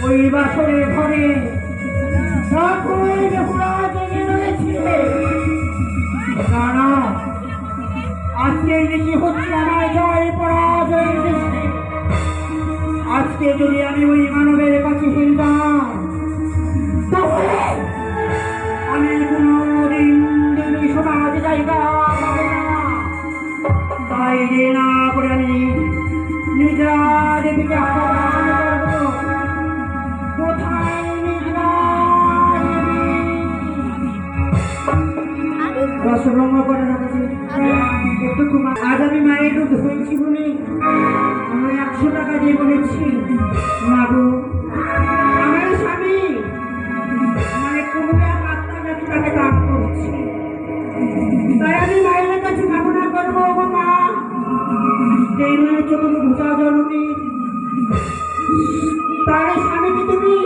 ওই বাসরের ঘরে সকল বেহুলা জেগে রয়েছে। না, আজকে দেখি হচ্ছে আমার জয় পরাজয় দেশে। আজকে যদি আমি ওই মানবের কাছে ফিরতাম তাহলে আমি কোনদিন দেবী সমাজ জায়গা পাবো না। বাইরে না করে আমি নিজা দেবীকে আহ্বান করবো। কোথায় নিজা রসভঙ্গ করে রাখছি একটু আজ আমি মায়ের দুধ হয়েছি বলে আমি 100 টাকা দিয়ে বলেছি, মাগো আমার স্বামী মানে কোনো এক আত্মার তাকে দান করছে, তাই আমি মায়ের কাছে কামনা করবো মা যেই মেয়ের চোখে ভূষা জননী তার স্বামীকে তুমি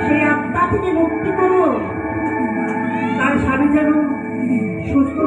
সেই আত্মা থেকে মুক্তি করো, তার স্বামী যেন সুস্থ